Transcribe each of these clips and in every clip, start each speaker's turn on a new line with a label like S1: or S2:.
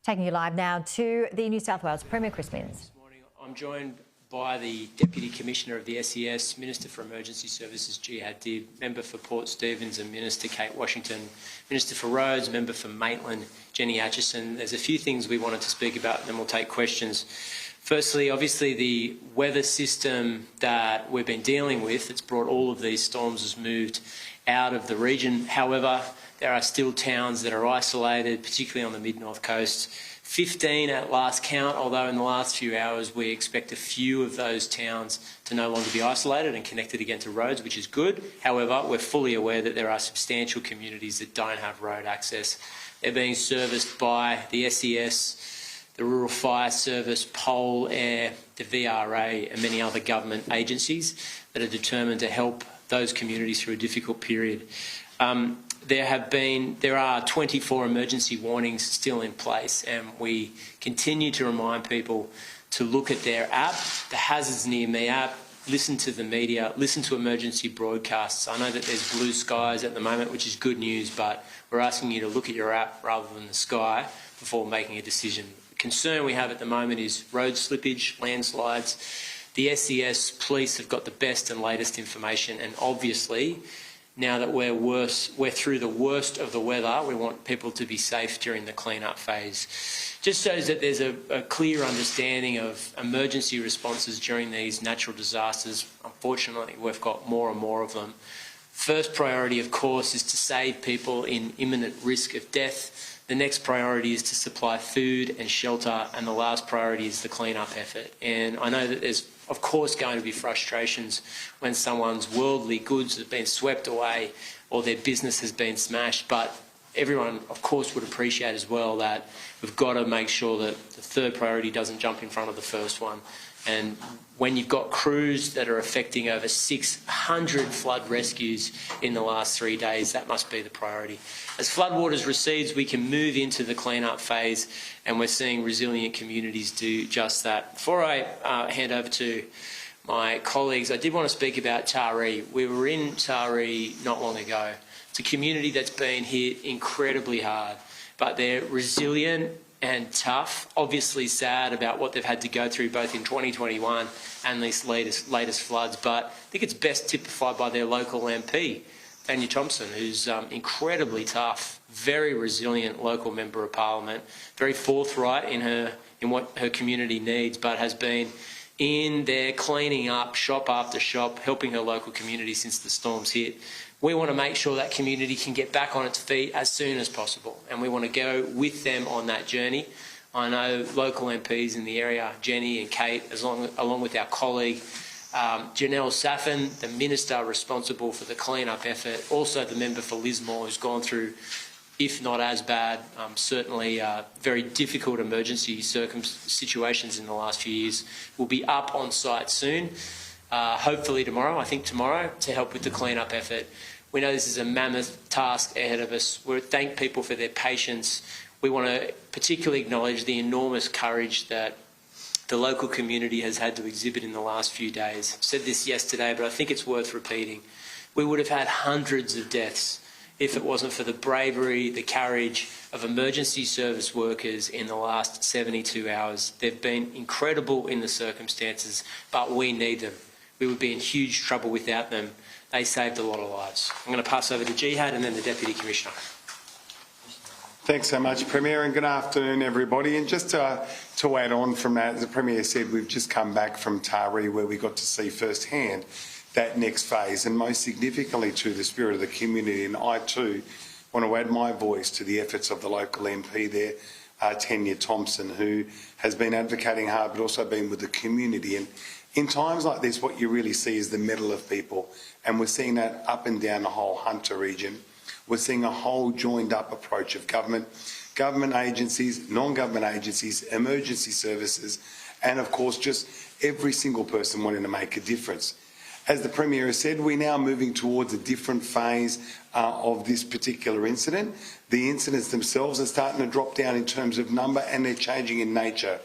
S1: Taking you live now to the New South Wales Premier Chris Minns.
S2: This morning I'm joined by the Deputy Commissioner of the SES, Minister for Emergency Services Jihad Dib, Member for Port Stephens and Minister Kate Washington, Minister for Roads, Member for Maitland Jenny Atchison. There's a few things we wanted to speak about and then we'll take questions. Firstly, obviously the weather system that we've been dealing with that's brought all of these storms has moved out of the region. However, there are still towns that are isolated, particularly on the mid-north coast. 15 at last count, although in the last few hours we expect a few of those towns to no longer be isolated and connected again to roads, which is good. However, we're fully aware that there are substantial communities that don't have road access. They're being serviced by the SES, the Rural Fire Service, Pole, Air, the VRA and many other government agencies that are determined to help those communities through a difficult period. There are 24 emergency warnings still in place, and we continue to remind people to look at their app, the Hazards Near Me app, listen to the media, listen to emergency broadcasts. I know that there's blue skies at the moment, which is good news, but we're asking you to look at your app rather than the sky before making a decision. The concern we have at the moment is road slippage, landslides. The SES police have got the best and latest information, and obviously, now that we're through the worst of the weather, we want people to be safe during the clean-up phase. Just shows that there's a clear understanding of emergency responses during these natural disasters. Unfortunately, we've got more and more of them. First priority, of course, is to save people in imminent risk of death. The next priority is to supply food and shelter, and the last priority is the clean-up effort. And I know that there's, of course, going to be frustrations when someone's worldly goods have been swept away or their business has been smashed, but everyone, of course, would appreciate as well that we've got to make sure that the third priority doesn't jump in front of the first one. And when you've got crews that are affecting over 600 flood rescues in the last 3 days, that must be the priority. As floodwaters recedes, we can move into the clean-up phase, and we're seeing resilient communities do just that. Before I hand over to my colleagues, I did want to speak about Taree. We were in Taree not long ago. It's a community that's been hit incredibly hard, but they're resilient and tough, obviously sad about what they've had to go through both in 2021 and these latest floods, but I think it's best typified by their local MP, Tanya Thompson, who's incredibly tough, very resilient local member of parliament, very forthright in what her community needs, but has been in there cleaning up shop after shop, helping her local community since the storms hit. We want to make sure that community can get back on its feet as soon as possible, and we want to go with them on that journey. I know local MPs in the area, Jenny and Kate, along with our colleague Janelle Saffin, the Minister responsible for the clean-up effort, also the member for Lismore, who's gone through, if not as bad, certainly very difficult emergency situations in the last few years, will be up on site soon. Hopefully tomorrow, I think tomorrow, to help with the clean-up effort. We know this is a mammoth task ahead of us. We thank people for their patience. We want to particularly acknowledge the enormous courage that the local community has had to exhibit in the last few days. I said this yesterday, but I think it's worth repeating. We would have had hundreds of deaths if it wasn't for the bravery, the courage of emergency service workers in the last 72 hours. They've been incredible in the circumstances, but we need them. We would be in huge trouble without them. They saved a lot of lives. I'm going to pass over to Jihad and then the Deputy Commissioner.
S3: Thanks so much, Premier, and good afternoon, everybody. And just to add on from that, as the Premier said, we've just come back from Taree, where we got to see firsthand that next phase, and most significantly to the spirit of the community. And I too want to add my voice to the efforts of the local MP there, Tanya Thompson, who has been advocating hard but also been with the community. And in times like this, what you really see is the mettle of people, and we're seeing that up and down the whole Hunter region. We're seeing a whole joined-up approach of government agencies, non-government agencies, emergency services, and of course just every single person wanting to make a difference. As the Premier has said, we're now moving towards a different phase of this particular incident. The incidents themselves are starting to drop down in terms of number, and they're changing in nature.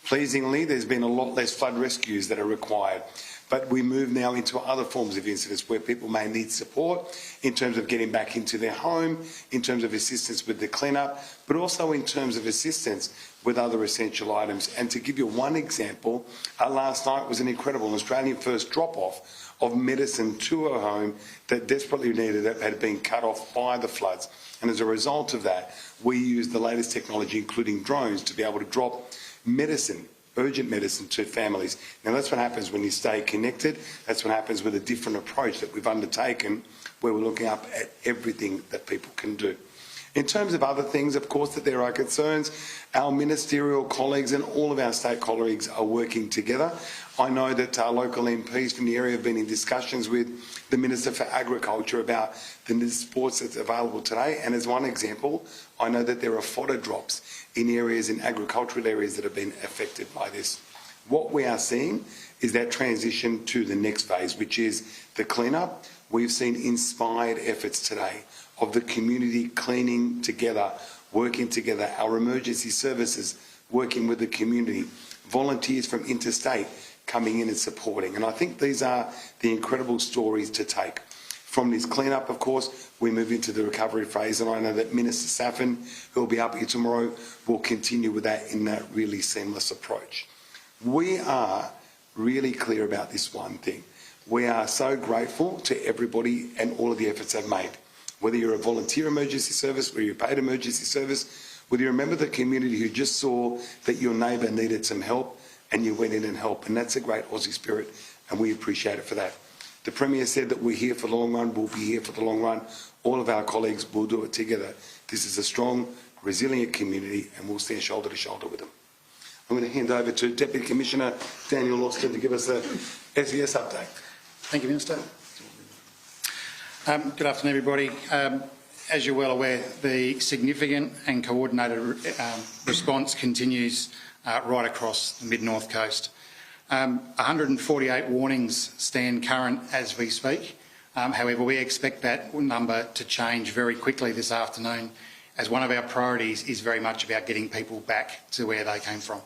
S3: Pleasingly, there's been a lot less flood rescues that are required. but we move now into other forms of incidents where people may need support in terms of getting back into their home, in terms of assistance with the clean-up, but also in terms of assistance with other essential items. And to give you one example, last night was an incredible Australian first drop-off of medicine to a home that desperately needed it, had been cut off by the floods. And as a result of that, we used the latest technology, including drones, to be able to drop medicine, urgent medicine, to families. Now, that's what happens when you stay connected. That's what happens with a different approach that we've undertaken, where we're looking up at everything that people can do. In terms of other things, of course, that there are concerns, our ministerial colleagues and all of our state colleagues are working together. I know that our local MPs from the area have been in discussions with the Minister for Agriculture about the sports that's available today. And as one example, I know that there are fodder drops in areas, in agricultural areas, that have been affected by this. What we are seeing is that transition to the next phase, which is the clean-up. We've seen inspired efforts today of the community cleaning together, working together, our emergency services working with the community, volunteers from interstate coming in and supporting. And I think these are the incredible stories to take. From this clean-up, of course, we move into the recovery phase, and I know that Minister Saffin, who will be up here tomorrow, will continue with that in that really seamless approach. We are really clear about this one thing. We are so grateful to everybody and all of the efforts they've made. Whether you're a volunteer emergency service, whether you're a paid emergency service, whether you're a member of the community who just saw that your neighbour needed some help and you went in and helped. And that's a great Aussie spirit, and we appreciate it for that. The Premier said that we're here for the long run, we'll be here for the long run. All of our colleagues will do it together. This is a strong, resilient community, and we'll stand shoulder to shoulder with them. I'm going to hand over to Deputy Commissioner Daniel Austin to give us a SES update.
S4: Thank you, Minister. Good afternoon, everybody. As you're well aware, the significant and coordinated response continues right across the mid-north coast. 148 warnings stand current as we speak. However, we expect that number to change very quickly this afternoon, as one of our priorities is very much about getting people back to where they came from.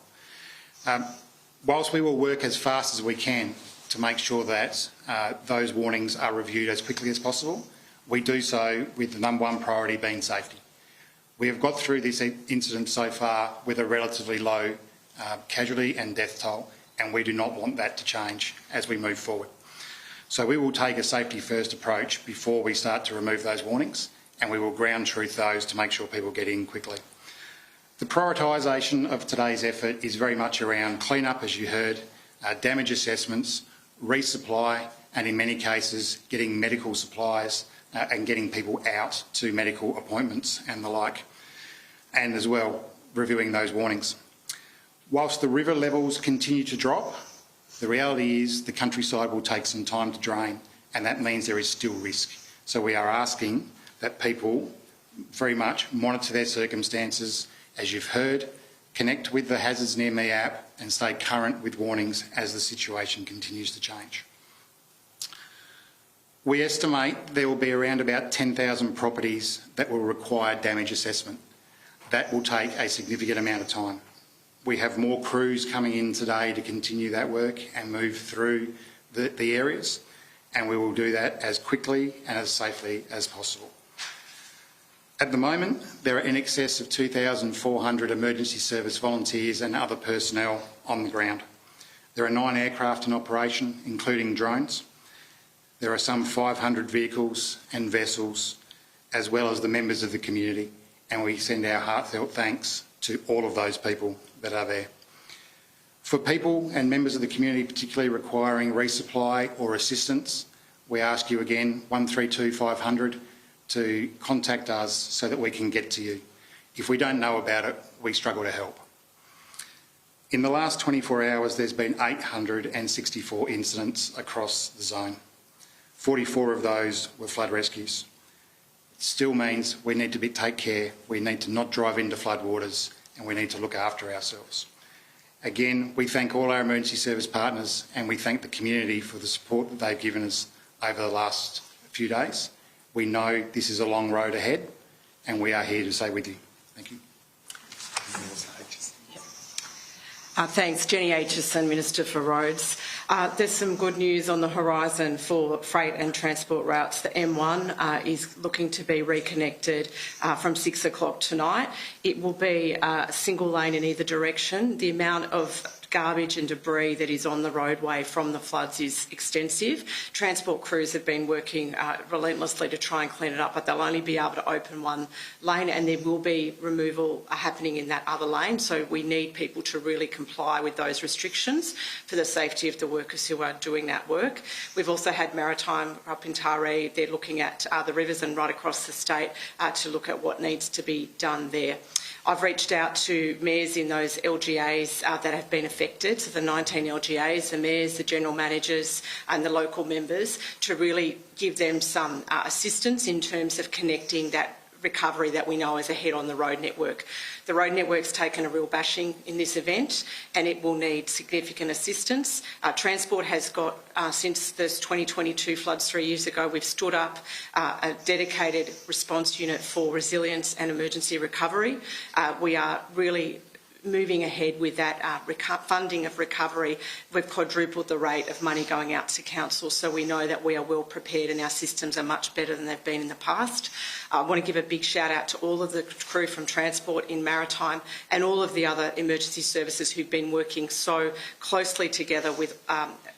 S4: Whilst we will work as fast as we can to make sure that those warnings are reviewed as quickly as possible, we do so with the number one priority being safety. We have got through this incident so far with a relatively low casualty and death toll, and we do not want that to change as we move forward. So we will take a safety first approach before we start to remove those warnings, and we will ground truth those to make sure people get in quickly. The prioritisation of today's effort is very much around clean-up, as you heard, damage assessments, resupply, and in many cases getting medical supplies and getting people out to medical appointments and the like, and as well reviewing those warnings. Whilst the river levels continue to drop, the reality is the countryside will take some time to drain, and that means there is still risk. So we are asking that people very much monitor their circumstances, as you've heard, connect with the Hazards Near Me app and stay current with warnings as the situation continues to change. We estimate there will be around about 10,000 properties that will require damage assessment. That will take a significant amount of time. We have more crews coming in today to continue that work and move through the areas, and we will do that as quickly and as safely as possible. At the moment, there are in excess of 2,400 emergency service volunteers and other personnel on the ground. There are 9 aircraft in operation, including drones. There are some 500 vehicles and vessels, as well as the members of the community, and we send our heartfelt thanks to all of those people that are there. For people and members of the community particularly requiring resupply or assistance, we ask you again, 132 500, to contact us so that we can get to you. If we don't know about it, we struggle to help. In the last 24 hours, there's been 864 incidents across the zone. 44 of those were flood rescues. It still means we need to take care, we need to not drive into floodwaters, and we need to look after ourselves. Again, we thank all our emergency service partners, and we thank the community for the support that they've given us over the last few days. We know this is a long road ahead, and we are here to stay with you. Thank you.
S5: Thanks. Jenny Aitchison, Minister for Roads. There's some good news on the horizon for freight and transport routes. The M1 is looking to be reconnected from 6 o'clock tonight. It will be a single lane in either direction. The amount of garbage and debris that is on the roadway from the floods is extensive. Transport crews have been working relentlessly to try and clean it up, but they'll only be able to open one lane, and there will be removal happening in that other lane. So we need people to really comply with those restrictions for the safety of the workers who are doing that work. We've also had Maritime up in Taree. They're looking at the rivers and right across the state to look at what needs to be done there. I've reached out to mayors in those LGAs that have been affected, so the 19 LGAs, the mayors, the general managers and the local members, to really give them some assistance in terms of connecting that recovery that we know is ahead on the road network. The road network's taken a real bashing in this event and it will need significant assistance. Transport has got, since this 2022 floods 3 years ago, we've stood up a dedicated response unit for resilience and emergency recovery. We are really moving ahead with that funding of recovery. We've quadrupled the rate of money going out to council, so we know that we are well prepared and our systems are much better than they've been in the past. I want to give a big shout out to all of the crew from Transport in Maritime and all of the other emergency services who've been working so closely together with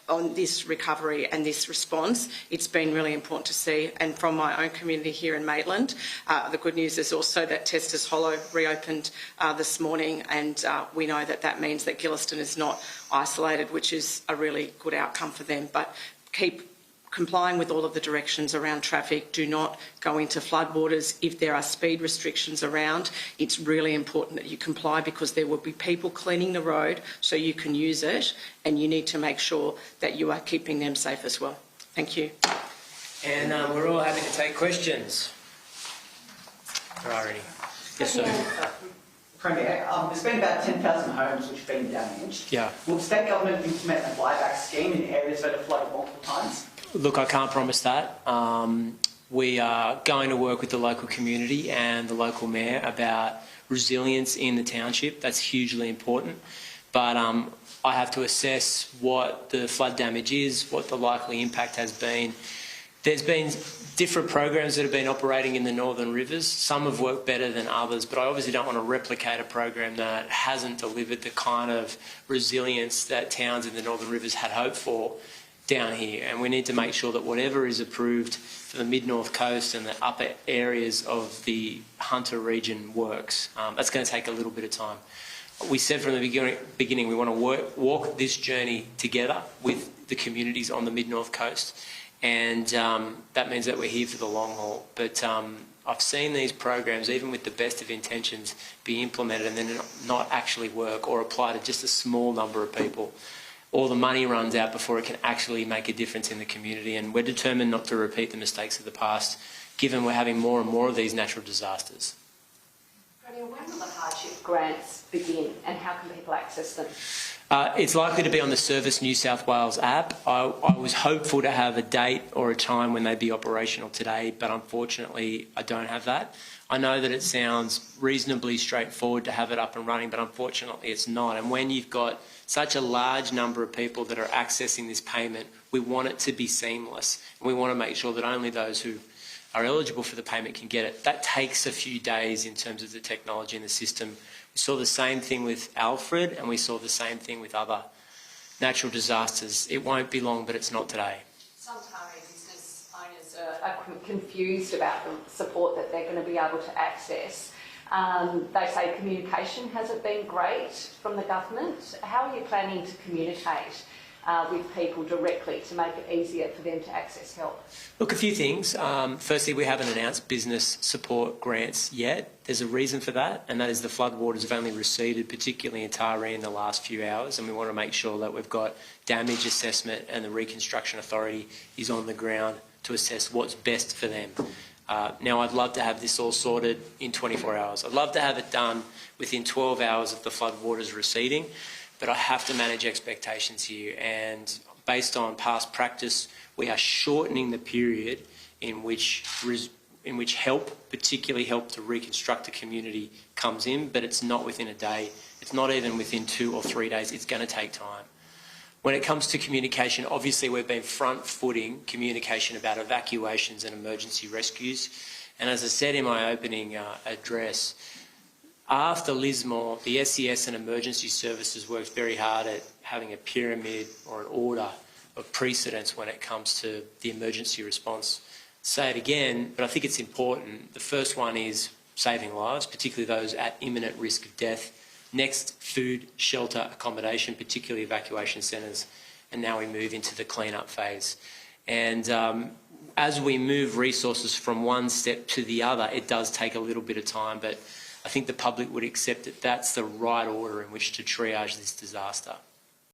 S5: on this recovery and this response. It's been really important to see. And from my own community here in Maitland, the good news is also that Testes Hollow reopened this morning, and we know that that means that Gilliston is not isolated, which is a really good outcome for them. But keep complying with all of the directions around traffic. Do not go into floodwaters. If there are speed restrictions around, it's really important that you comply, because there will be people cleaning the road so you can use it, and you need to make sure that you are keeping them safe as well. Thank you.
S2: And we're all happy to take questions. There are any. Yes, sir.
S6: Premier, there's been about 10,000 homes which have been damaged.
S2: Yeah.
S6: Will the state government implement a buyback scheme in areas that have flooded multiple times?
S2: Look, I can't promise that. We are going to work with the local community and the local mayor about resilience in the township. That's hugely important. But I have to assess what the flood damage is, what the likely impact has been. There's been different programs that have been operating in the Northern Rivers. Some have worked better than others, but I obviously don't want to replicate a program that hasn't delivered the kind of resilience that towns in the Northern Rivers had hoped for down here. And we need to make sure that whatever is approved for the mid-north coast and the upper areas of the Hunter region works. That's going to take a little bit of time. We said from the beginning we want to walk this journey together with the communities on the mid-north coast, and that means that we're here for the long haul. But I've seen these programs, even with the best of intentions, be implemented and then not actually work or apply to just a small number of people. All the money runs out before it can actually make a difference in the community, and we're determined not to repeat the mistakes of the past, given we're having more and more of these natural disasters.
S7: When will the hardship grants begin, and how can people access them?
S2: It's likely to be on the Service New South Wales app. I was hopeful to have a date or a time when they'd be operational today, but unfortunately I don't have that. I know that it sounds reasonably straightforward to have it up and running, but unfortunately it's not. And when you've got such a large number of people that are accessing this payment, we want it to be seamless. And we want to make sure that only those who are eligible for the payment can get it. That takes a few days in terms of the technology and the system. We saw the same thing with Alfred, and we saw the same thing with other natural disasters. It won't be long, but it's not today.
S7: Some Taree business owners are confused about the support that they're going to be able to access. They say communication hasn't been great from the government. How are you planning to communicate with people directly to make it easier for them to access help?
S2: Look, a few things. Firstly, we haven't announced business support grants yet. There's a reason for that, and that is the floodwaters have only receded, particularly in Taree, in the last few hours, and we want to make sure that we've got damage assessment and the Reconstruction Authority is on the ground to assess what's best for them. Now, I'd love to have this all sorted in 24 hours. I'd love to have it done within 12 hours of the floodwaters receding, but I have to manage expectations here, and based on past practice, we are shortening the period in which help, particularly help to reconstruct a community, comes in, but it's not within a day. It's not even within 2 or 3 days. It's going to take time. When it comes to communication, obviously we've been front-footing communication about evacuations and emergency rescues. And as I said in my opening address, after Lismore, the SES and emergency services worked very hard at having a pyramid or an order of precedence when it comes to the emergency response. Say it again, but I think it's important. The first one is saving lives, particularly those at imminent risk of death. Next, food, shelter, accommodation, particularly evacuation centres. And now we move into the clean-up phase. And as we move resources from one step to the other, it does take a little bit of time, but I think the public would accept that that's the right order in which to triage this disaster.